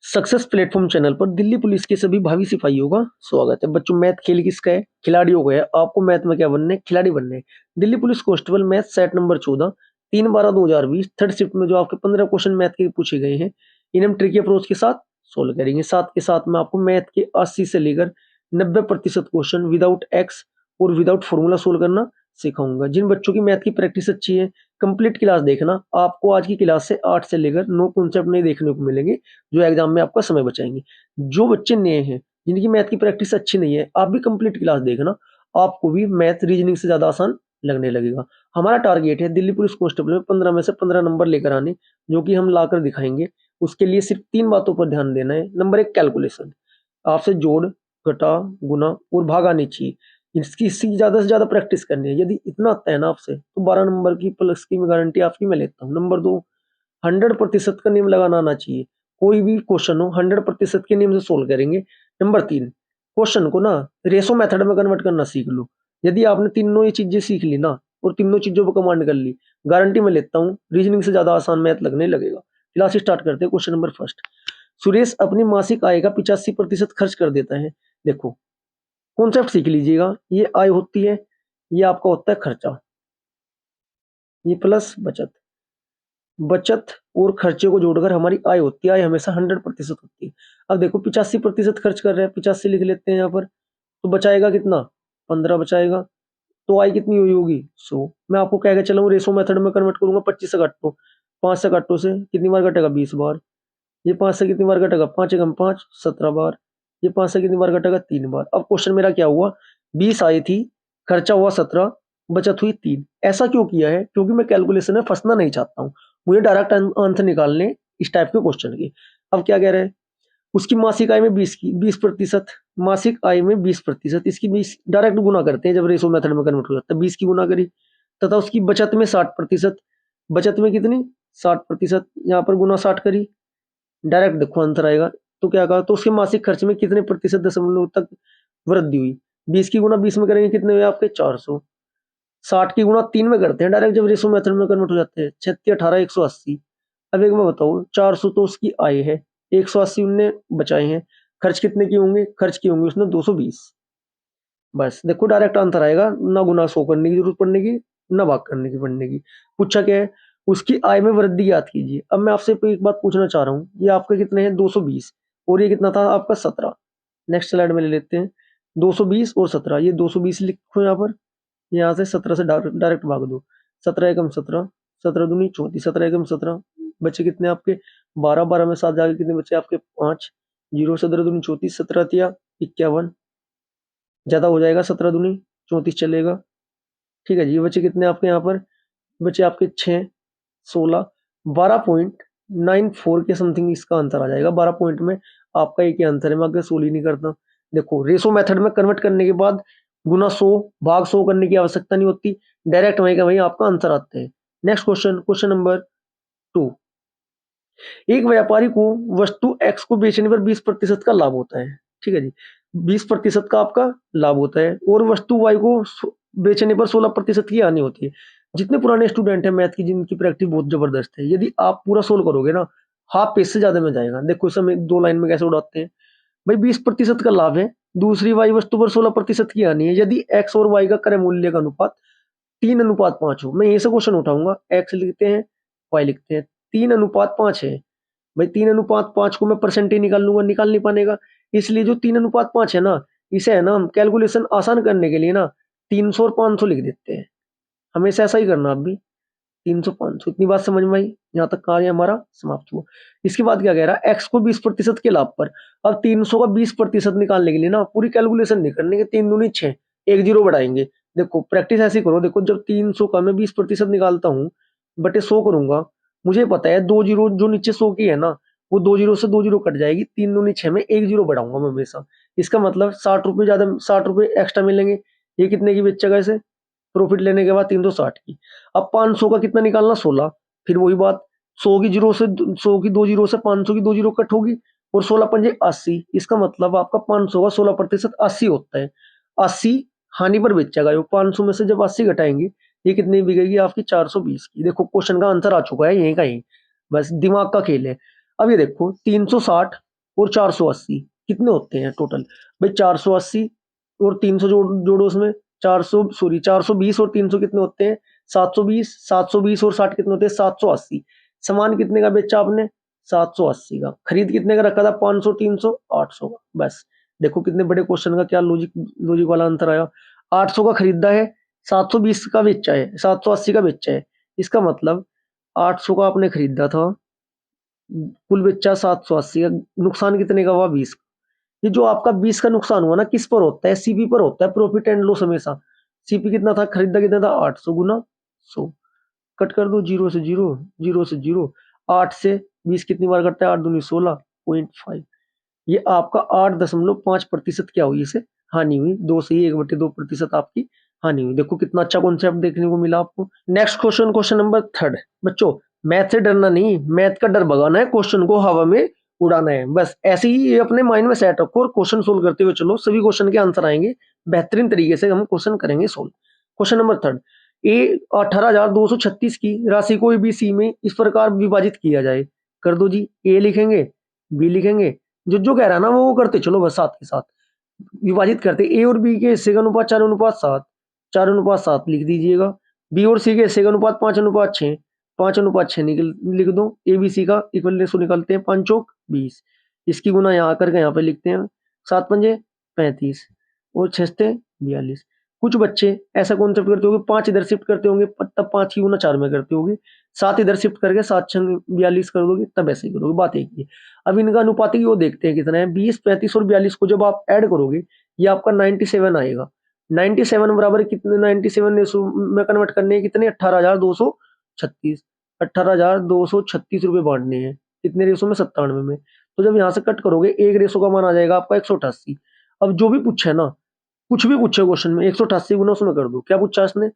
Success platform channel पर Delhi police के सभी भावी सिपाहियों का स्वागत है। बच्चों, मैथ खेल किसका है? खिलाड़ियों का है। आपको मैथ में क्या बनने? खिलाड़ी बनने। Delhi police constable math set number 14 3/12/2020 third shift में जो आपके 15 क्वेश्चन मैथ के पूछे गए हैं, इन्हें हम ट्रिकी अप्रोच के साथ सोल्व करेंगे। साथ के साथ में आपको मैथ के 80 से लेकर 90% क्वेश्चन विदाउट एक्स और विदाउट फॉर्मूला सोल्व करना सिखाऊंगा। जिन बच्चों की मैथ की प्रैक्टिस अच्छी है, कंप्लीट क्लास देखना। आपको आज की क्लास से 8 से लेकर 9 कॉन्सेप्ट नहीं देखने को मिलेंगे जो एग्जाम में आपका समय बचाएंगे। जो बच्चे नए हैं, जिनकी मैथ की प्रैक्टिस अच्छी नहीं है, आप भी कंप्लीट क्लास देखना। आपको भी मैथ रीजनिंग से ज्यादा आसान लगने लगेगा। हमारा टारगेट है दिल्ली पुलिस कांस्टेबल में 15 में से 15 नंबर लेकर आने, जो कि हम लाकर दिखाएंगे। उसके लिए सिर्फ 3 बातों पर ध्यान देना है। Number 1, calculation. आपसे जोड़, घटा, गुना और भाग आनी चाहिए। इसकी ज्यादा से ज्यादा प्रैक्टिस करनी है। यदि इतना आता है ना आपसे, तो 12 नंबर की प्लस की गारंटी आपकी मैं लेता हूँ। नंबर 2, 100% का नियम लगाना आना चाहिए। कोई भी क्वेश्चन हो 100% के नियम से सोल्व करेंगे। नंबर 3, क्वेश्चन को ना रेशो मेथड में कन्वर्ट करना सीख लो। यदि आपने तीनों ये चीजें सीख ली ना और तीनों चीजों पर कमांड कर ली, गारंटी मैं लेता हूँ रीजनिंग से ज्यादा आसान मैथ लगने लगेगा। क्लास स्टार्ट करते हैं। क्वेश्चन नंबर फर्स्ट, सुरेश अपनी मासिक आय का 85% खर्च कर देता है। देखो, कॉन्सेप्ट सीख लीजिएगा। ये आय होती है, ये आपका होता है खर्चा, ये प्लस बचत। बचत और खर्चे को जोड़कर हमारी आय होती है। आय हमेशा 100% होती है। अब देखो, 85% खर्च कर रहे हैं, 85 लिख लेते हैं यहाँ पर, तो बचाएगा कितना? 15 बचाएगा। तो आय कितनी हुई होगी? 100। मैं आपको कह के चलूँ, रेशो मेथड में कन्वर्ट करूंगा। 25 से काटो, 5 से काटो से कितनी बार कटेगा? 20 बार। ये 5 से कितनी बार कटेगा? 5 एकम 5, 17 बार। ये 5 से कितनी बार कटेगा? 3 बार। अब क्वेश्चन मेरा क्या हुआ? 20 आई थी, खर्चा हुआ 17, बचत हुई 3। ऐसा क्यों किया है? क्योंकि मैं कैलकुलेशन में फंसना नहीं चाहता हूँ। मुझे डायरेक्ट आंसर निकालने इस टाइप के क्वेश्चन के। अब क्या कह रहे हैं? उसकी मासिक आय में 20%, मासिक आय में 20%, इसकी 20 डायरेक्ट गुना करते हैं जब रेशो मेथड में कन्वर्ट हो जाता है। 20 की गुना करी, तथा उसकी बचत में 60%, बचत में कितनी? 60%, यहाँ पर गुना 60 करी, डायरेक्ट देखो आंसर आएगा। तो क्या कहा? तो उसके मासिक खर्च में कितने प्रतिशत दशमलव तक वृद्धि हुई? 20 की गुना 20 में करेंगे, कितने हुए आपके? 400। 60 की गुणा 3 में करते हैं डायरेक्ट जब रेशो मेथड में कन्वर्ट हो जाते हैं। 36, 18, 180। अब एक मैं बताऊं, 400 तो उसकी आय है, 180 उनने बचाए हैं। खर्च कितने की होंगे? खर्च की होंगे उसने 220। बस देखो, डायरेक्ट आंसर आएगा। ना गुना 100 करने की जरूरत पड़ने की, ना भाग करने की पड़ने की। पूछा क्या है? उसकी आय में वृद्धि याद कीजिए। अब मैं आपसे एक बात पूछना चाह रहा हूँ, ये आपके कितने हैं? 220, और ये कितना था आपका? 17। नेक्स्ट स्लाइड में ले लेते हैं। 220 और 17, ये 220 लिखो यहाँ पर। यहाँ से 17 से डायरेक्ट भाग दो। 17 एकम 17, 17 दूनी 34, 17 एकम 17, बचे कितने आपके? 12। 12 में 7 जाके कितने बचे आपके? 5। 0, 17 दूनी 34, 17 तिया 51, ज्यादा हो जाएगा। 17 दूनी 34 चलेगा। ठीक है जी। बचे कितने आपके यहाँ पर? बचे आपके 6, 16, 12.94 के समथिंग इसका आंसर आ जाएगा। 12 पॉइंट में आपका एक ही आंसर है। मैं आगे सोल्व ही नहीं करता। देखो, रेशो मेथड में कन्वर्ट करने के बाद गुना 100 भाग 100 करने की आवश्यकता नहीं होती, डायरेक्ट वहीं का वहीं आपका आंसर आते हैं। नेक्स्ट क्वेश्चन, क्वेश्चन नंबर 2, एक व्यापारी को वस्तु एक्स को बेचने पर 20% का लाभ होता है। ठीक है जी, 20% का आपका लाभ होता है, और वस्तु वाई को बेचने पर 16% की हानि होती है। जितने पुराने स्टूडेंट हैं मैथ की, जिनकी प्रैक्टिस बहुत जबरदस्त है, यदि आप पूरा सोल्व करोगे ना, हाफ पेज से ज्यादा में जाएगा। देखो इसे हम 2 लाइन में कैसे उड़ाते हैं। भाई 20% का लाभ है, दूसरी वाई वस्तु पर 16% की हानि है। यदि एक्स और वाई का क्रय मूल्य का अनुपात 3:5 हो, मैं यही से क्वेश्चन उठाऊंगा। एक्स लिखते हैं, वाई लिखते हैं, 3:5 है। भाई 3:5 को मैं परसेंटेज निकाल लूंगा, निकाल नहीं पाएगा। इसलिए जो 3:5 है ना, इसे है ना हम कैलकुलेशन आसान करने के लिए ना 300 और 500 लिख देते हैं। हमेशा ऐसा ही करना। आप भी 300, 500, इतनी बात समझ में आई? यहाँ तक कार्य हमारा समाप्त हुआ। इसके बाद क्या कह रहा है? एक्स को 20% के लाभ पर। अब 300 का 20% निकालने के लिए ना पूरी कैलकुलेशन नहीं करने के, 3 दूनी 6, एक जीरो बढ़ाएंगे। देखो प्रैक्टिस ऐसी करो। देखो, जब 300 का मैं 20% निकालता हूँ, बटे 100 करूंगा, मुझे पता है 2 जीरो जो नीचे 100 की है ना, वो 2 जीरो से 2 जीरो कट जाएगी। 3 दूनी 6 में एक जीरो बढ़ाऊंगा मैं हमेशा। इसका मतलब 60 रुपये ज्यादा, 60 रुपये एक्स्ट्रा मिलेंगे। ये कितने की बेचेगा इसे? प्रॉफिट लेने के बाद 360 की। अब 500 का कितना निकालना? 16। फिर वही बात, 100 की जीरो से 100 की 2 जीरो से 500 की 2 जीरो कट होगी, और 16 पंजे 80। इसका मतलब आपका 500 का 16% 80 होता है। 80 हानि पर बेचेगा। वो 500 में से जब 80 घटाएंगे, ये कितनी बिकेगी आपकी? 420 की। देखो क्वेश्चन का आंसर आ चुका है यहीं का ही, बस दिमाग का खेल है। अब ये देखो 360 और 480 कितने होते हैं टोटल? भाई 480 और 300 जोड़ो उसमें, 420 और 300 कितने होते हैं? 720, 720 और 60 कितने होते हैं? 780। सामान कितने का बेचा आपने? 780 का। खरीद कितने का रखा था? 500, 300, 800 का। बस देखो कितने बड़े क्वेश्चन का क्या लॉजिक वाला आंसर आया। 800 का खरीदा है, 720 का बेचा है, 780 का बेचा है। इसका मतलब 800 का आपने खरीदा था, कुल बेचा 780 का, नुकसान कितने का हुआ? 20। ये जो आपका 20 का नुकसान हुआ ना, किस पर होता है? सीपी पर होता है, प्रॉफिट एंड लॉस हमेशा। सीपी कितना था? खरीदा कितना था? 800 गुना 100। कट कर दो, जीरो से जीरो, जीरो से जीरो। 8 से 20 कितनी बार कटता है? 8 दूनी 16.5। ये आपका 8.5% क्या हुई? इसे हानि हुई। 2 से ही 1/2% आपकी हानि हुई। देखो कितना अच्छा कॉन्सेप्ट देखने को मिला आपको। Next question, question number 3। बच्चों मैथ से डरना नहीं, मैथ का डर भगाना है, क्वेश्चन को हवा में उड़ाना है। बस ऐसे ही ये अपने माइंड में सेट रखो और क्वेश्चन सोल्व करते हुए चलो, सभी क्वेश्चन के आंसर आएंगे। बेहतरीन तरीके से हम क्वेश्चन करेंगे सोल्व। Question number 3। ए 18,236 की राशि को ABC में इस प्रकार विभाजित किया जाए। कर दो जी। ए लिखेंगे, बी लिखेंगे, जो कह रहा है ना वो करते चलो, बस साथ के साथ विभाजित करते। ए और बी के हिस्से का अनुपात 4:7, 4:7 लिख दीजिएगा। बी और सी के हिस्से का अनुपात 5:6, 5:6 लिख दो। ए बी सी का इक्वल रेशो निकालते हैं, 5 चौक 20। इसकी गुना यहाँ करके यहाँ पे लिखते हैं, 7 पंजे 35 और 6 42। कुछ बच्चे ऐसा कॉन्सेप्ट करते होंगे, 5 इधर शिफ्ट करते होंगे तब 5 की गुना 4 में करते होंगे, 7 इधर शिफ्ट करके 7 छंग 42 कर दोगे, तब ऐसे ही करोगे। बात एक ही है। अब इनका अनुपातिक वो देखते हैं कितना है। 20, 35 और 42 को जब आप ऐड करोगे, ये आपका 97 आएगा। 97 बराबर कितने? 97 रेशो में कन्वर्ट करने हैं कितने? 18,236। 18,236 रुपए बांटने हैं कितने रेशो में? 97 में। तो जब यहाँ से कट करोगे, एक रेशो का मान आ जाएगा आपका 188। अब जो भी पूछा है ना, कुछ भी पूछे क्वेश्चन में, 188 गुना उसमें कर दो। क्या पूछा इसने?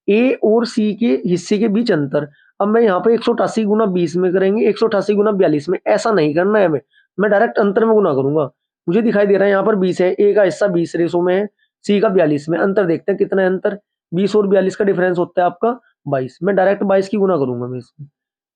ए और सी के हिस्से के बीच अंतर। अब मैं यहाँ पे 188 गुना 20 में करेंगे, 188 गुना 42 में, ऐसा नहीं करना है। मैं डायरेक्ट अंतर में गुना करूंगा। मुझे दिखाई दे रहा है यहाँ पर 20 है, ए का हिस्सा 20 रेशो में है, सी का 42 में। अंतर देखते हैं कितना है अंतर। 20 और 42 का डिफरेंस होता है आपका 22। मैं डायरेक्ट 22 की गुना करूंगा मैं इसमें।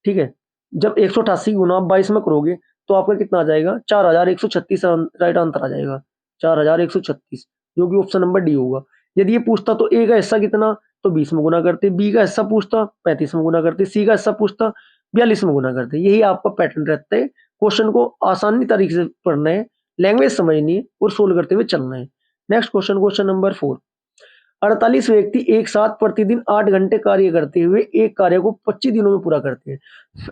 ठीक है। जब 188 गुना 22 में करोगे तो आपका कितना आ जाएगा? 4136 राइट आंसर आ जाएगा, 4136, जो कि ऑप्शन नंबर डी होगा। यदि ये पूछता तो ए का हिस्सा कितना, तो 20 में गुना करते, बी का हिस्सा पूछता 35 में गुना करते, सी का हिस्सा पूछता 42 में गुना करते। यही आपका पैटर्न रहता है। क्वेश्चन को आसानी तरीके से पढ़ना है, लैंग्वेज समझनी है और सोल्व करते हुए चलना है। Next question, question number 4। 48 व्यक्ति एक साथ प्रतिदिन 8 घंटे कार्य करते हुए एक कार्य को 25 दिनों में पूरा करते हैं।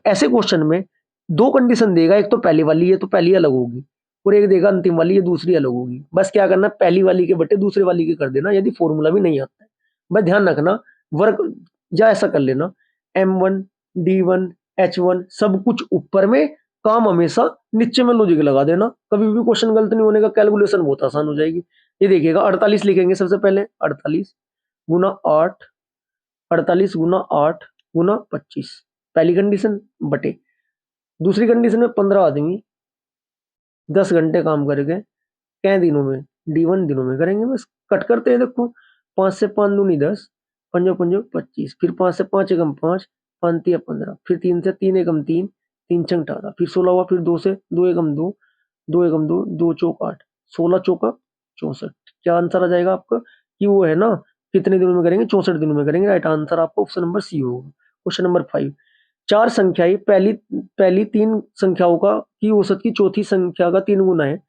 ऐसे क्वेश्चन में 2 कंडीशन देगा, एक तो पहली वाली है तो पहली अलग होगी, और एक देगा अंतिम वाली, ये दूसरी अलग होगी। बस क्या करना, पहली वाली के बटे दूसरे वाली के कर देना, यदि फॉर्मूला भी नहीं आता है। बस ध्यान रखना, वर्क या ऐसा कर लेना, M1 D1 H1 सब कुछ ऊपर में, काम हमेशा नीचे में लॉजिक लगा देना। कभी भी क्वेश्चन गलत नहीं होने का, कैलकुलेशन बहुत आसान हो जाएगी। ये देखिएगा, 48 लिखेंगे सबसे पहले, 48 गुना 8, 48 गुना 8 गुना 25, पहली कंडीशन बटे। दूसरी कंडीशन में 15 आदमी 10 घंटे काम करके कै दिनों में? D1 दिनों में करेंगे। बस कट करते हैं, देखो 5 से 5 दूनी 10, पंजो पंजो 25, फिर 5 से 5 एकम 5, 5 तिया 15, फिर 3 से 3 एकम 3, 3 छंग 18, फिर 16 हुआ, फिर 2 से 2 एकम 2, 2 एकम 2, 2 चौक 8, 16 चौका 64। क्या आंसर आ जाएगा आपका? कि वो है ना, कितने दिनों में करेंगे? 64 दिनों में करेंगे। राइट आंसर आपका ऑप्शन नंबर सी होगा। Question number 5। चार संख्याएं पहली पहली 3 संख्याओं का की औसत की चौथी संख्या का 3 गुना है।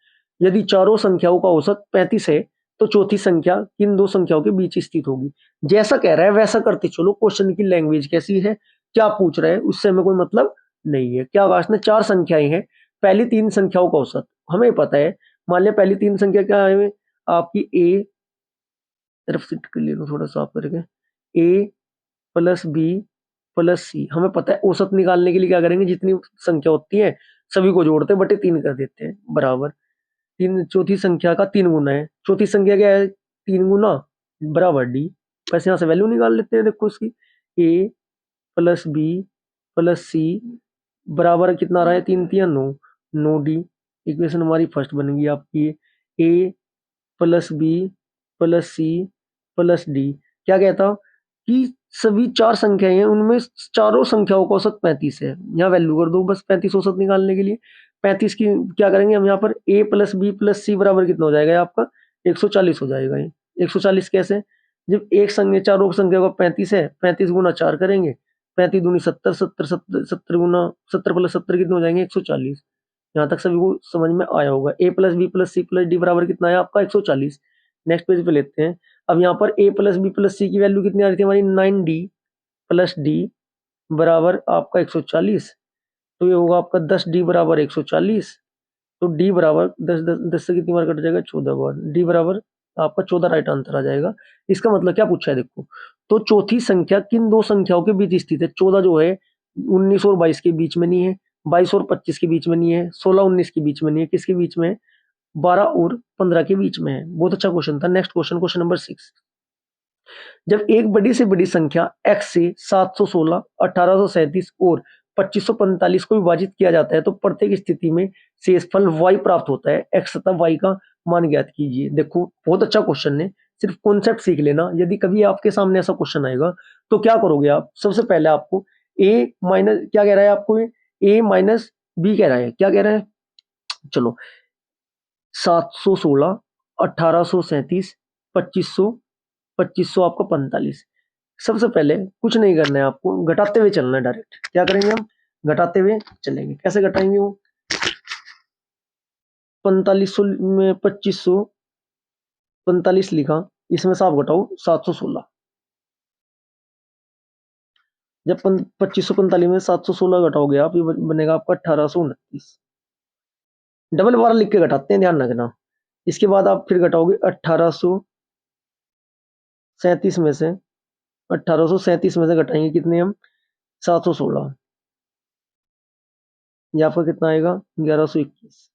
यदि चारों संख्याओं का औसत 35 है तो चौथी संख्या किन 2 संख्याओं के बीच स्थित होगी? जैसा कह रहा है वैसा करते चलो। क्वेश्चन की लैंग्वेज कैसी है, क्या पूछ रहा है, उससे हमें कोई मतलब नहीं है। क्या कहा इसने? 4 संख्याएं हैं, पहली 3 संख्याओं का औसत हमें पता है। मान लिया पहली 3 संख्या क्या है आपकी? ए, तरफ शिफ्ट कर ले लो थोड़ा सा आप करके, ए प्लस बी प्लस सी। हमें पता है औसत निकालने के लिए क्या करेंगे, जितनी संख्या होती है सभी को जोड़ते हैं, बटे 3 कर देते हैं, बराबर 3। चौथी संख्या का 3 गुना है। चौथी संख्या क्या है? 3 गुना बराबर डी। बस यहाँ से वैल्यू निकाल लेते हैं। देखो उसकी, ए प्लस बी प्लस सी बराबर कितना रहा है? 3 तिया 9, 9 डी। इक्वेशन हमारी फर्स्ट बन गई आपकी, A plus B plus C plus D. क्या कहता कि सभी 4 संख्याएं हैं, उनमें चारों संख्याओं का औसत 35 है। यहाँ वैल्यू कर दो बस 35 औसत निकालने के लिए। 35 की क्या करेंगे हम यहाँ पर a प्लस बी प्लस सी बराबर कितना हो जाएगा आपका 140 हो जाएगा। ये 140 कैसे, जब एक संख्या चारों की संख्या का 35 है, 35 गुना 4 करेंगे, 35 दूनी 70, 70 70 70 गुना 70 प्लस 70 कितने हो जाएंगे 140। यहाँ तक सभी को समझ में आया होगा। a plus B plus C plus D बराबर कितना है आपका 140। नेक्स्ट पेज पे लेते हैं। अब यहाँ पर a प्लस बी प्लस सी की वैल्यू कितनी आ रही थी हमारी 9d प्लस डी बराबर आपका 140। तो ये होगा आपका 10d बराबर 140। तो d बराबर 10 से कितनी बार कट जाएगा 14 बार, d बराबर आपका 14 राइट आंसर आ जाएगा। इसका मतलब क्या पूछा है देखो, तो चौथी संख्या किन दो संख्याओं के बीच स्थित है। 14 जो है 19 और 22 के बीच में नहीं है, 22 और 25 के बीच में नहीं है, 16 19 के बीच में नहीं है, किसके बीच में है 12 और 15 के बीच में है। बहुत अच्छा क्वेश्चन था। Next question, question number 6। जब एक बड़ी से बड़ी संख्या x से 716, 1837 और 2545 को विभाजित किया जाता है तो प्रत्येक स्थिति में शेषफल y प्राप्त होता है। x तथा y का मान ज्ञात कीजिए। देखो बहुत अच्छा क्वेश्चन है, सिर्फ कॉन्सेप्ट सीख लेना। यदि कभी आपके सामने ऐसा क्वेश्चन आएगा तो क्या करोगे आप, सबसे पहले आपको a माइनस क्या कह रहा है आपको, a माइनस बी कह रहा है, क्या कह रहा है, चलो 716, 1837, 2500 आपका 45। सबसे पहले कुछ नहीं करना है आपको, घटाते हुए चलना है डायरेक्ट। क्या करेंगे हम, घटाते हुए चलेंगे। कैसे घटाएंगे वो, 4500 में 2545 लिखा, इसमें से आप घटाओ 716। जब 2545 में 716 घटाओगे आप, ये बनेगा आपका 1829। डबल 12 लिख के घटाते हैं, ध्यान रखना। इसके बाद आप फिर घटाओगे 1837 में से, 1837 में से घटाएंगे कितने हम 716, ये आपका कितना आएगा 1121।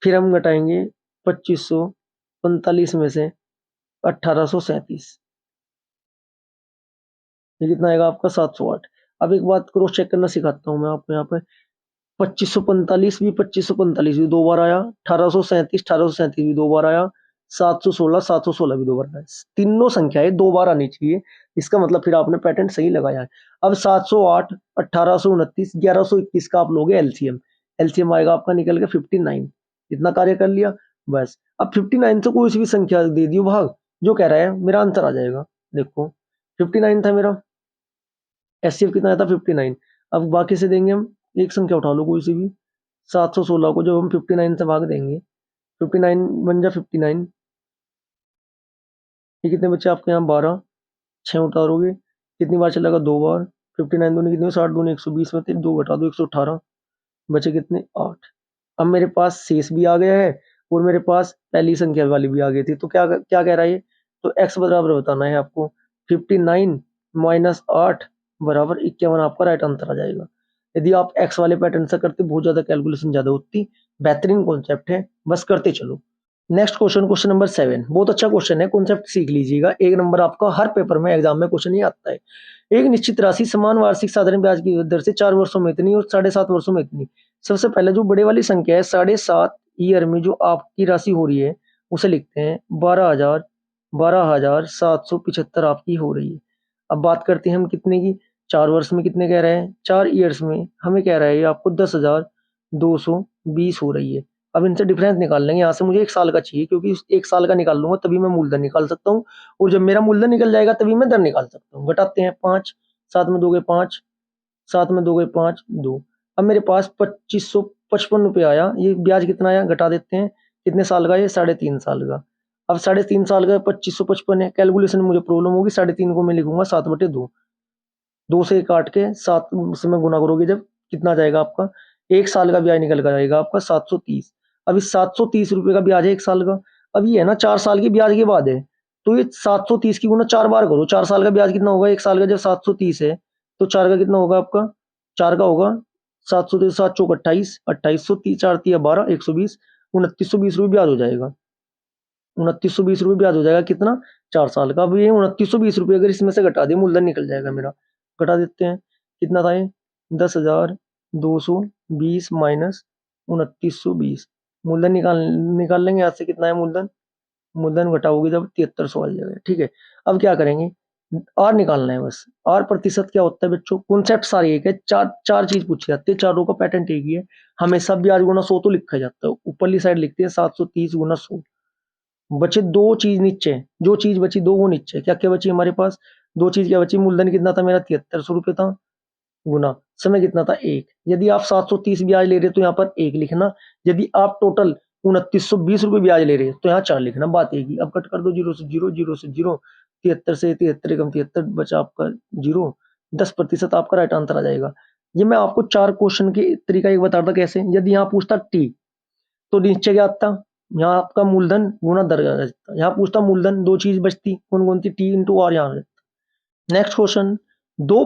फिर हम घटाएंगे 2545 में से 1837, ये कितना आएगा आपका 708। अब एक बात क्रॉस चेक करना सिखाता हूँ मैं आपको। यहाँ पे 2545 भी 2 बार आया, 1837 भी 2 बार आया, 716 भी 2 बार आया। तीनों संख्याएं 2 बार आनी चाहिए। इसका मतलब फिर आपने पैटर्न सही लगाया है। अब 708, 1829, 1121 का आप लोगे एलसीएम। एलसीएम आएगा आपका निकल के 59। इतना कार्य कर लिया बस। अब 59 से कोई सी भी संख्या दे दियो भाग, जो कह रहा है मेरा आंसर आ जाएगा। देखो 59 था मेरा, एचसीएफ कितना था 59। अब बाकी से देंगे हम, एक संख्या उठा लो कोई सी भी, 716 को जब हम 59 से भाग देंगे, 59 बन जा 59, ये कितने बच्चे आपके यहाँ 12, 6 उतारोगे कितनी बार चलेगा 2 बार, 59 दूनी कितनी 60 दूनी 120 में 2 घटा दो 118, बचे कितने 8। अब मेरे पास शेष भी आ गया है और मेरे पास पहली संख्या वाली भी आ गई थी। तो क्या क्या कह रहा है, तो x बराबर बताना है आपको 59 माइनस 8 बराबर 51, आपका राइट आंसर आ जाएगा। यदि आप x वाले पैटर्न से करते बहुत ज्यादा कैलकुलेशन ज्यादा होती। बेहतरीन कॉन्सेप्ट है, बस करते चलो। नेक्स्ट क्वेश्चन, क्वेश्चन नंबर 7, बहुत अच्छा क्वेश्चन है, कॉन्सेप्ट सीख लीजिएगा। 1 नंबर आपका हर पेपर में एग्जाम में क्वेश्चन ही आता है। एक निश्चित राशि समान वार्षिक साधारण ब्याज की दर से 4 वर्षों में इतनी और 7.5 वर्षों में इतनी। सबसे पहले जो बड़े वाली संख्या है 7.5 ईयर में जो आपकी राशि हो रही है उसे लिखते हैं 12,775 आपकी हो रही है। अब बात करते हैं हम कितने की, 4 वर्ष में कितने कह रहे हैं, 4 ईयर्स में हमें कह रहा है आपको 10,220 हो रही है। अब इनसे डिफरेंस निकाल लेंगे। यहाँ से मुझे 1 साल का चाहिए, क्योंकि 1 साल का निकाल लूंगा तभी मैं मूलधन निकाल सकता हूँ, और जब मेरा मूलधन निकल जाएगा तभी मैं दर निकाल सकता हूँ। घटाते हैं 5, 7 में 2 गए 5, 7 में 2 गए 5, 2। अब मेरे पास 2555 रुपये आया। ये ब्याज कितना आया घटा देते हैं, कितने साल का, ये 3.5 साल का। अब 3.5 साल का 2555 है, कैलकुलेशन में मुझे प्रॉब्लम होगी। 3.5 को मैं लिखूंगा 7/2, 2 से काट के 7 से मैं गुना करोगे जब, कितना जाएगा आपका 1 साल का ब्याज निकल कर आएगा आपका 730। अब इस 730 रुपये का ब्याज है 1 साल का। अब ये है ना 4 साल के ब्याज के बाद है, तो ये 730 की गुना 4 बार करो। 4 साल का ब्याज कितना होगा 1 साल का, जब 730 है तो 4 का कितना होगा आपका, 4 का होगा 730, 7 चौक 28, 2830, 4 तिया 12, 120, 2920 रुपये ब्याज हो जाएगा। 2920 रुपये ब्याज हो जाएगा कितना, 4 साल का। अब ये 2920 रुपये अगर इसमें से घटा दे, मूलधन निकल जाएगा मेरा। घटा देते हैं, कितना था ये 10,220 माइनस 2920, मूलधन निकाल लेंगे। आज से कितना है मूलधन, मूलधन घटाओगे जब 7300 आ जाएगा। ठीक है, अब क्या करेंगे, आर निकालना है बस। आर प्रतिशत क्या होता है बच्चों, कॉन्सेप्ट सारे एक है, चार चीज पूछी जाती है, चारों का पैटर्न एक ही है। हमेशा ब्याज गुना 100 तो लिखा जाता है, ऊपरली साइड लिखते हैं 730 गुना 100। बचे दो चीज नीचे, जो चीज बची दो वो नीचे, क्या क्या बची हमारे पास, दो चीज क्या बची, मूलधन कितना था मेरा 7300 रुपये था, गुना समय कितना था एक। यदि आप 730 ब्याज ले रहे हो तो यहाँ पर एक लिखना, यदि आप टोटल 2920 रुपये ब्याज ले रहे हैं तो यहाँ 4 लिखना, बात एक ही। अब कट कर दो, जीरो से जीरो, जीरो से जीरो, 73 से 73 कम 73 बचा आपका जीरो, 10% आपका राइट आंसर आ जाएगा। ये मैं आपको 4 क्वेश्चन के तरीका एक बता था कैसे। यदि यहाँ पूछता टी तो नीचे क्या आता, यहाँ आपका मूलधन गुना दर आ जाता, यहाँ पूछता मूलधन, दो चीज बचती कौन कौन सी, टी इंटू आर यहाँ। नेक्स्ट क्वेश्चन, दो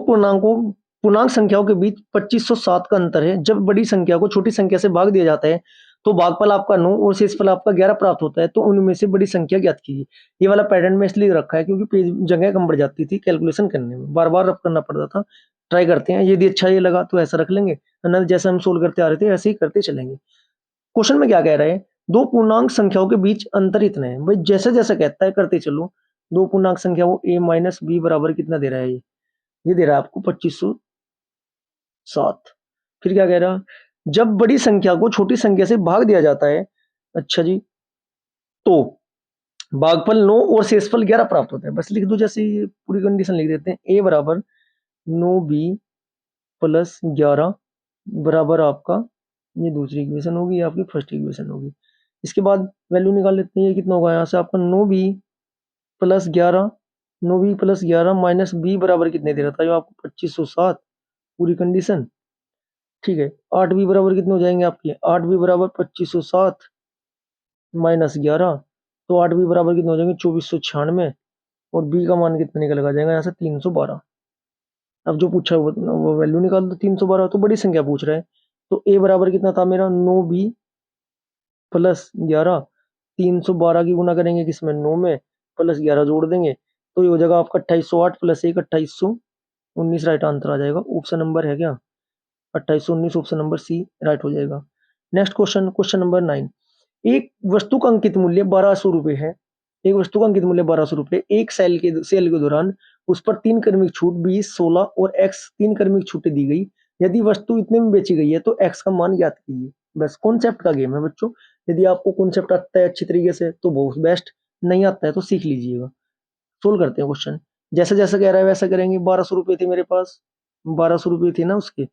पूर्णांक संख्याओं के बीच 2507 का अंतर है, जब बड़ी संख्या को छोटी संख्या से भाग दिया जाता है तो भागफल आपका 9 और शेषफल आपका 11 प्राप्त होता है, तो उनमें से बड़ी संख्या ज्ञात कीजिए। ये वाला पैटर्न में इसलिए रखा है क्योंकि पेज जगह कम बढ़ जाती थी कैलकुलेशन करने में, बार बार रफ करना पड़ता था। ट्राई करते हैं, यदि अच्छा ये लगा तो ऐसा रख लेंगे, अन्यथा जैसे हम सोल्व करते आ रहे थे ऐसे ही करते चलेंगे। क्वेश्चन में क्या कह रहा है, दो पूर्णांक संख्याओं के बीच अंतर इतना है, भाई जैसे जैसे कहता है करते चलो। दो पूर्णांक संख्या वो a माइनस बी बराबर कितना दे रहा है, ये दे रहा है आपको 2507। फिर क्या कह रहा, जब बड़ी संख्या को छोटी संख्या से भाग दिया जाता है, अच्छा जी, तो भागफल 9 और शेषफल 11 प्राप्त होता है। बस लिख दो, जैसे ये पूरी कंडीशन लिख देते हैं, a बराबर 9b प्लस 11 बराबर आपका, ये दूसरी इक्वेशन होगी, आपकी फर्स्ट इक्वेशन होगी। इसके बाद वैल्यू निकाल लेते हैं, ये कितना होगा यहाँ से आपका 9b plus 11, 9b plus 11 minus b बराबर कितने दे रहा था जो आपको 2507, पूरी कंडीशन। ठीक है, 8b बराबर कितने हो जाएंगे आपके, 8b बराबर 2507 माइनस 11, तो 8b बराबर कितने हो जाएंगे 2496, और b का मान कितना निकल जाएगा यहाँ से 312। अब जो पूछा वो वैल्यू निकाल दो, 312 तो बड़ी संख्या पूछ रहा है, तो a बराबर कितना था मेरा 9b प्लस 11, 312 की गुना करेंगे किसमें 9 में, प्लस 11 जोड़ देंगे तो ये हो जाएगा आपका 2808 प्लस 1 2819, राइट आंसर आ जाएगा। ऑप्शन नंबर है क्या 2819, ऑप्शन नंबर सी राइट हो जाएगा। नेक्स्ट क्वेश्चन, क्वेश्चन नंबर 9, एक वस्तु का अंकित मूल्य 1200 रुपये है, एक वस्तु का अंकित मूल्य 1200 रुपये, एक सेल के दौरान उस पर 3 क्रमिक छूट 20, 16 और एक्स 3 क्रमिक छूटें दी गई, यदि वस्तु इतने में बेची गई है तो एक्स का मान ज्ञात कीजिए। बस कॉन्सेप्ट का गेम है बच्चों, यदि आपको कॉन्सेप्ट आता है अच्छी तरीके से तो बहुत बेस्ट, नहीं आता है तो सीख लीजिएगा। सोल्व करते हैं क्वेश्चन, जैसे जैसे कह रहा है वैसा करेंगे। 1200 रुपये थे मेरे पास, 1200 रुपये थे ना उसके,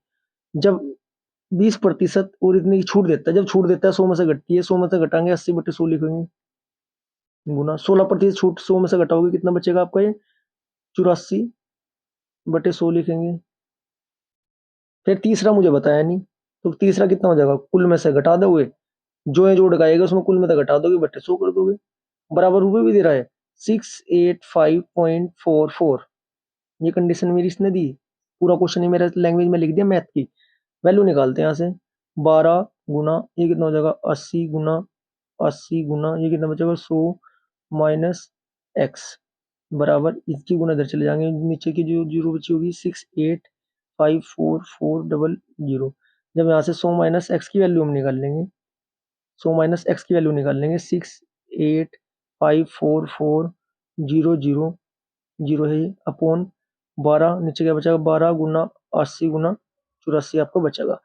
जब 20% और इतनी की छूट देता है, जब छूट देता है 100 में से घटती है, 100 में से घटाएंगे 80/100 लिखेंगे, गुना 16% छूट 100 में से घटाओगे कितना बचेगा आपका, ये 84/100 लिखेंगे। फिर तीसरा मुझे बताया नहीं, तो तीसरा कितना हो जाएगा, कुल में से घटा दोगे, जो है जो लगाएगा उसमें कुल में से घटा दोगे, बटे 100 कर दोगे, बराबर रुपये भी दे रहा है 685.44। ये कंडीशन मेरी इसने दी, पूरा क्वेश्चन ही मेरा लैंग्वेज में लिख दिया मैथ की। वैल्यू निकालते हैं यहाँ से, 12 गुना ये कितना हो जाएगा 80 गुना 80 गुना ये कितना बचेगा 100 माइनस एक्स, बराबर इसकी गुना इधर चले जाएंगे, नीचे की जो जीरो बची होगी 6854400। जब यहाँ से 100 माइनस एक्स की वैल्यू हम निकाल लेंगे, 100 माइनस एक्स की वैल्यू निकाल लेंगे, 6854400 है ये, अपॉन 12, नीचे क्या बचेगा 12 गुना 80 गुना 84 आपको बचेगा।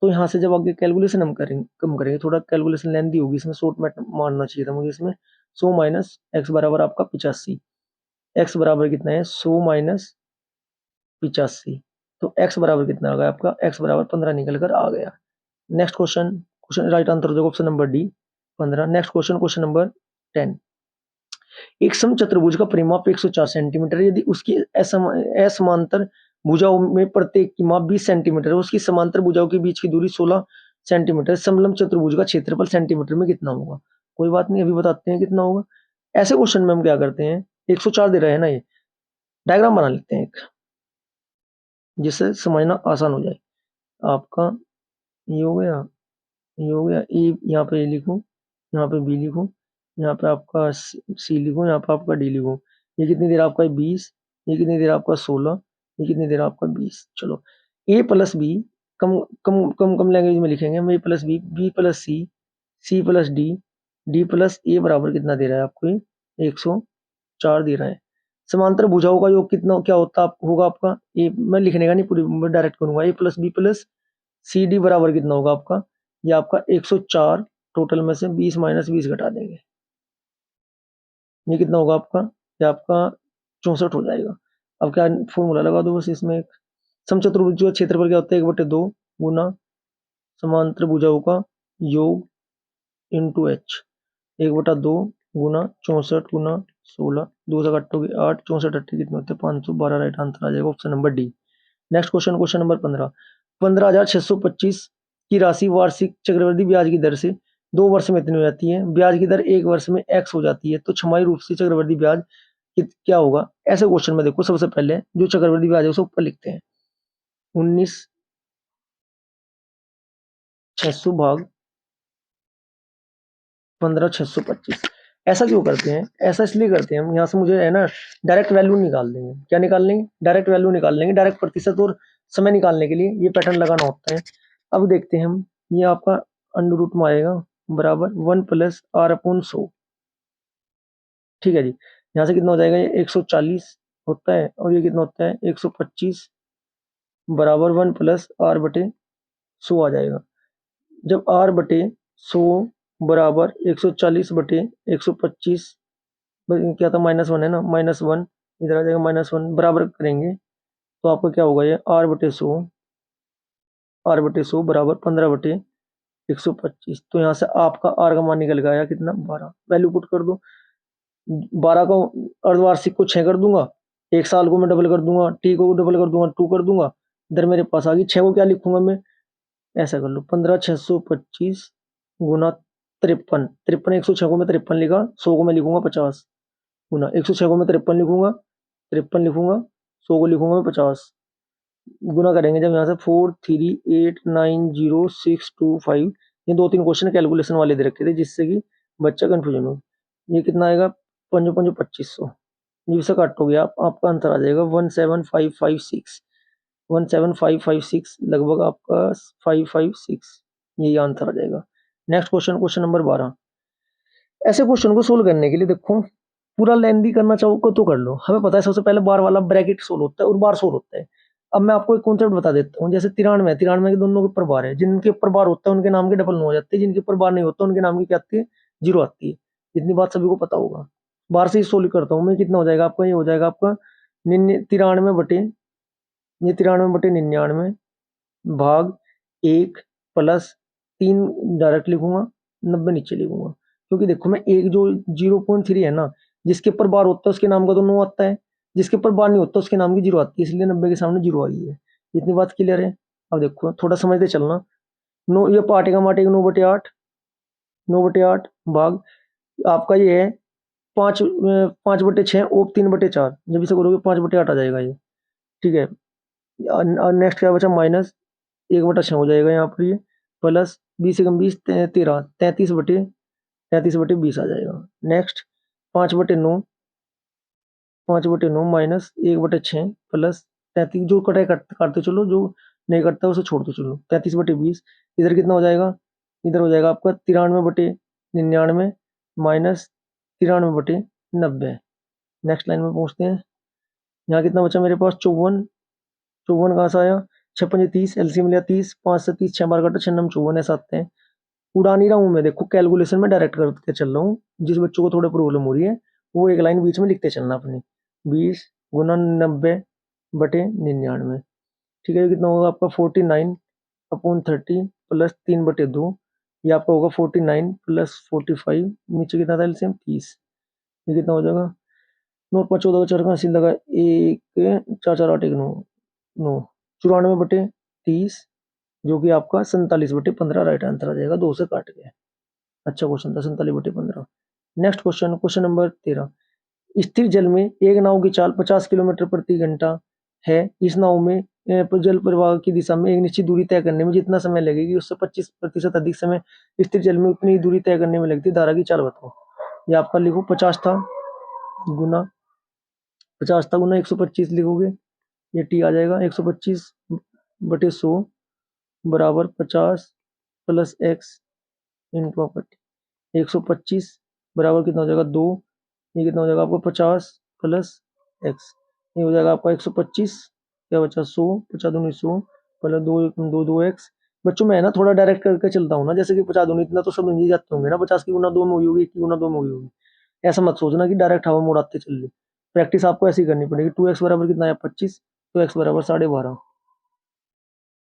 तो यहाँ से जब आगे कैलकुलेशन हम करेंगे, कम करेंगे, थोड़ा कैलकुलेशन लेंथी होगी इसमें, शॉर्ट में मारना चाहिए था मुझे इसमें। 100 माइनस एक्स बराबर आपका 85, एक्स बराबर कितना है 100 माइनस 85, तो एक्स बराबर कितना आ गया आपका, एक्स बराबर 15 निकल कर आ गया। Next question, question right answer हो जाएगा option number D 15। Next question, question number 10, एक समचतुर्भुज का परिमाप 104 सेंटीमीटर, यदि उसकी असमांतर भुजाओं में प्रत्येक की माप 20 सेंटीमीटर है, उसकी समांतर भुजाओं के बीच की दूरी 16 सेंटीमीटर, समलंब चतुर्भुज का क्षेत्रफल सेंटीमीटर में कितना होगा। कोई बात नहीं, अभी बताते हैं कितना होगा। ऐसे क्वेश्चन में हम क्या करते हैं, 104 दे रहे हैं ना, ये डायग्राम बना लेते हैं एक, जिससे समझना आसान हो जाए आपका। ये हो गया, ये हो गया, ए यहाँ पे ए लिखो, यहाँ पे बी लिखो, यहाँ पे आपका सी लिखो, यहाँ पे आपका डी लिखो। ये कितनी देर आपका 20, ये कितनी देर आपका 16, ये कितनी देर आपका 20। चलो ए प्लस बी, कम कम कम कम लैंग्वेज में लिखेंगे हम, A plus B, B plus C plus D, D plus A बराबर कितना दे रहा है आपको, ये 104 दे रहा है। समांतर भुजाओं का योग कितना क्या होता होगा आपका, ए मैं लिखने का नहीं पूरी डायरेक्ट करूंगा, A plus B plus C D बराबर कितना होगा आपका, ये आपका 104, टोटल में से 20 माइनस 20 घटा देंगे, ये कितना होगा आपका, ये आपका 64 हो जाएगा। अब क्या फॉर्मूला लगा दो बस इसमें, एक समचतुर्भुज का क्षेत्रफल क्या होता है, 1/2 गुना समांतर भुजाओं का योग इंटू एच, 1/2 गुना 64 गुना 16, 2 से काटोगे 8, 64 अट्ठे कितने होते हैं 512, राइट आंसर आ जाएगा option number D. Next question, question number 15, 15,625 की राशि वार्षिक चक्रवृद्धि ब्याज की दर से 2 वर्ष में इतनी हो जाती है, ब्याज की दर 1 वर्ष में एक्स हो जाती है, तो छमाही रूप से चक्रवृद्धि ब्याज क्या होगा। ऐसे क्वेश्चन में देखो सबसे पहले जो चक्रवृद्धि ब्याज है उसे ऊपर लिखते हैं, 19,600 भाग 15,625। ऐसा क्यों करते हैं, ऐसा इसलिए करते हैं हम, यहाँ से मुझे है ना डायरेक्ट वैल्यू निकाल देंगे, क्या निकाल लेंगे, डायरेक्ट वैल्यू निकाल लेंगे, डायरेक्ट प्रतिशत और समय निकालने के लिए ये पैटर्न लगाना होता है। अब देखते हैं हम, ये आपका अंडर रूट में आएगा बराबर 1 प्लस आर अपॉन 100, ठीक है जी। यहाँ से कितना हो जाएगा, ये 140 होता है और ये कितना होता है 125 बराबर 1 प्लस आर बटे 100 आ जाएगा। जब आर बटे 100 बराबर 140 बटे 125, क्या था -1 है ना, -1 इधर आ जाएगा, -1 बराबर करेंगे तो आपका क्या होगा, ये आर बटे 100 बराबर 15/125। तो यहाँ से आपका आर का मान निकल गया कितना 12, वैल्यू पुट कर दो, 12 को अर्धवार्षिक को 6 कर दूंगा, 1 साल को मैं डबल कर दूंगा, टी को डबल कर दूंगा 2 कर दूंगा, इधर मेरे पास आ गई 6 को क्या लिखूंगा मैं, ऐसा कर लो 15,625 गुना 53, 53 106 को मैं 53 लिखा, 100 को मैं लिखूंगा 50 गुना 106 को मैं 53 लिखूंगा, 53 लिखूंगा, 100 को लिखूंगा मैं 50, गुना करेंगे जब यहाँ से 43890,625, ये 2-3 क्वेश्चन कैलकुलेशन वाले दे रखे थे जिससे कि बच्चा कंफ्यूजन हो। ये कितना आएगा 5 5 2500, जिससे काटोगे आप, आपका आंसर आ जाएगा 17556, 17556 लगभग आपका 556, यही आंसर आ जाएगा। नेक्स्ट क्वेश्चन, क्वेश्चन नंबर 12, ऐसे क्वेश्चन को सोल्व करने के लिए देखो पूरा लेंथी करना चाहो तो कर लो, हमें पता है सबसे पहले बार वाला ब्रैकेट सोल्व होता है और बार सोल्व होता है। अब मैं आपको एक कॉन्सेप्ट बता देता हूँ, जैसे 93 के दोनों के ऊपर बार है, जिनके ऊपर बार होता है उनके नाम के डबल नो हो जाते हैं, जिनके ऊपर बार नहीं होता उनके नाम की क्या आती है, जीरो आती है। इतनी बात सभी को पता होगा। बार से ही सोल्व करता हूँ मैं, कितना हो जाएगा आपका, ये हो जाएगा आपका 93/99 भाग 1 प्लस 3 डायरेक्ट लिखूंगा, 90 नीचे लिखूंगा, क्योंकि देखो मैं एक जो 0.3 है ना, जिसके ऊपर बार होता है उसके नाम का तो नो आता है, जिसके ऊपर बार नहीं होता उसके नाम की जीरो आती है, इसलिए 90 के सामने जीरो आई है। इतनी बात क्लियर है। अब देखो थोड़ा समझते चलना, नो ये पाटेगा माटेगा 9/8, 9/8 भाग आपका ये है 5/6 और 3/4, जब इसे करोगे 5/8 आ जाएगा ये, ठीक है। नेक्स्ट क्या बचा, माइनस 1/6 हो जाएगा यहाँ पर, ये प्लस 20 से कम 20 13, 33/20 आ जाएगा। नेक्स्ट 5/9, 5/9 माइनस 1/6 प्लस 33, जो कटे काटते चलो, जो नहीं कटता उसे छोड़ते चलो, 33/20, इधर कितना हो जाएगा, इधर हो जाएगा आपका 93/99 माइनस 93/90। नेक्स्ट लाइन में पहुंचते हैं, यहाँ कितना बचा मेरे पास 54, 54 कहाँ से आया, 6×5 = 30, एलसीएम लिया 30, 5 से 30 6 बार कटा, 6 54 ऐसा आते हैं। उड़ा नहीं रहा हूँ मैं, देखो कैलकुलेशन में डायरेक्ट करके चल रहा हूँ, जिस बच्चों को थोड़ा प्रॉब्लम हो रही है वो एक लाइन बीच में लिखते चलना अपनी, 20 गुना 90/99, ठीक है। कितना होगा आपका 49/30 प्लस 3/2, ये आपका होगा 49 प्लस 45, नीचे कितना था एलसीएम 30, ये कितना हो जाएगा 9×5 = 14 का 80 लगा, 1 4 4 8 1 9 9, 94/30, जो कि आपका 47/15 राइट आंसर आ जाएगा, 2 से काट के। अच्छा क्वेश्चन था 47/15। नेक्स्ट क्वेश्चन, क्वेश्चन नंबर 13, स्थिर जल में एक नाव की चाल 50 किलोमीटर प्रति घंटा है, इस नाव में जल प्रवाह की दिशा में एक निश्चित दूरी तय करने में जितना समय लगेगी उससे 25% अधिक समय स्थिर जल में उतनी दूरी तय करने में लगती है, धारा की चाल बताओ। ये आपका लिखो 50 था गुना 125 लिखोगे, ये टी आ जाएगा 125/100 बराबर 50 प्लस एक्स इंटू आपका 125 बराबर कितना हो जाएगा 2, ये कितना हो जाएगा आपको 50 प्लस एक्स, ये हो जाएगा आपका 125, क्या बचा 100, 50 दूनी 100, पहले 2 बच्चों मैं ना थोड़ा डायरेक्ट करके चलता हूँ ना, जैसे कि 50 दूनी इतना तो सब समझ ही जाते होंगे ना, 50 की गुना 2 में हुई होगी, 1 की गुना 2 में हुई होगी। ऐसा मत सोचना कि डायरेक्ट हवा में उड़ाते चल रही। प्रैक्टिस आपको ऐसी करनी पड़ेगी। 2x बराबर कितना है 25, तो x बराबर 12.5।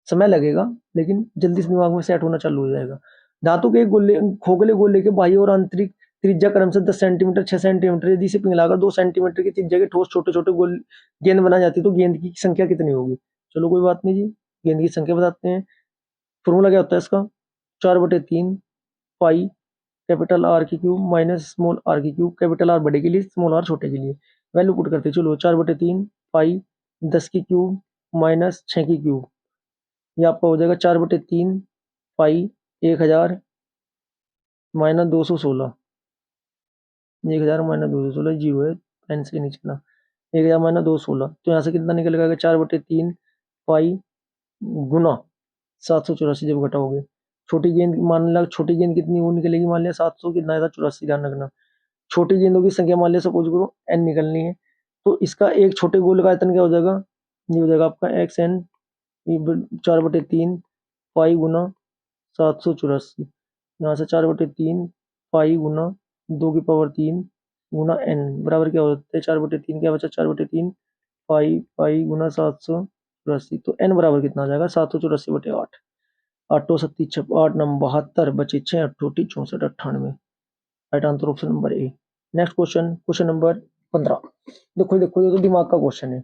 समय लगेगा लेकिन जल्दी से दिमाग में सेट होना चालू हो जाएगा। धातु के एक गोले खोखले गोले के बाह्य और आंतरिक त्रिज्या क्रमशः 10 सेंटीमीटर 6 सेंटीमीटर यदि इसे पिघलाकर 2 सेंटीमीटर की त्रिज्या के ठोस छोटे छोटे गोल गेंद बना जाती है तो गेंद की संख्या कितनी होगी? चलो कोई बात नहीं जी, गेंद की संख्या बताते हैं। फॉर्मूला क्या होता है इसका? 4/3 पाई कैपिटल आर की क्यूब माइनस स्मॉल आर की क्यूब, कैपिटल आर बड़े के लिए स्मॉल आर छोटे के लिए। वैल्यू पुट करते चलो, 4/3 पाई 10 की क्यूब माइनस 6 की क्यूब, ये आपका हो जाएगा 4/3 पाई 1000 माइनस 216, 1000 माइनस 216 जीरो है, पेन से नीचे ना, 1000 माइनस 216, तो यहाँ से कितना निकल गया? 4/3 पाई गुना 784 जब घटाओगे। छोटी गेंद मान लिया, छोटी गेंद कितनी वो निकलेगी? मान लिया 700 कितना था 84, ध्यान रखना। छोटी गेंदों की संख्या मान लिया सपोज करो n निकलनी है, तो इसका एक छोटे गोल का आयतन क्या हो जाएगा? ये हो जाएगा आपका XN 4/3 पाई गुना 784, यहाँ से 4/3 पाई गुना 2 की पावर 3 गुना n बराबर क्या होता है? 4/3 क्या बचा? 4/3 पाई पाई गुना 784, तो n बराबर कितना आ जाएगा? 784/8। 8 सत्ती 8 नंबर 72 बचे 6 अट्ठोटी 64 98। Right answer option number A. Next question, question number 15। देखो देखो ये तो दिमाग का क्वेश्चन है।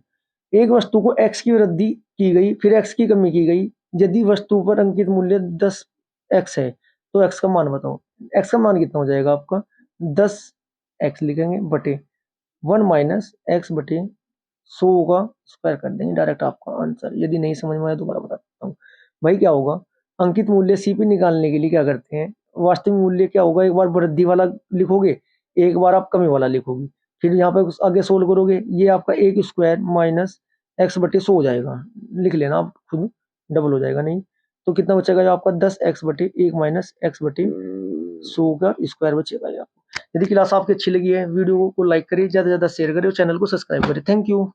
एक वस्तु को x की वृद्धि की गई फिर x की कमी की गई, यदि वस्तु पर अंकित मूल्य 10x है तो x का मान बताओ। x का मान कितना हो जाएगा आपका? 10x लिखेंगे बटे 1 माइनस एक्स बटे 100 का स्क्वायर कर देंगे, डायरेक्ट आपका आंसर। यदि नहीं समझ में आया दोबारा बता देता हूँ। भाई क्या होगा, अंकित मूल्य सी पे निकालने के लिए क्या करते हैं, वास्तविक मूल्य क्या होगा, एक बार वृद्धि वाला लिखोगे, एक बार आप कमी वाला लिखोगे, फिर यहाँ पे आगे सोल्व करोगे, ये आपका एक स्क्वायर माइनस एक्स बटे 100 हो जाएगा, लिख लेना आप खुद, डबल हो जाएगा नहीं, तो कितना बचेगा जो आपका 10x बटे 1 माइनस एक्स बटे 100 का स्क्वायर बचेगा ये आपको। यदि क्लास आपकी अच्छी लगी है, वीडियो को लाइक करिए, ज़्यादा से ज़्यादा शेयर करिए और चैनल को सब्सक्राइब करिए। Thank you.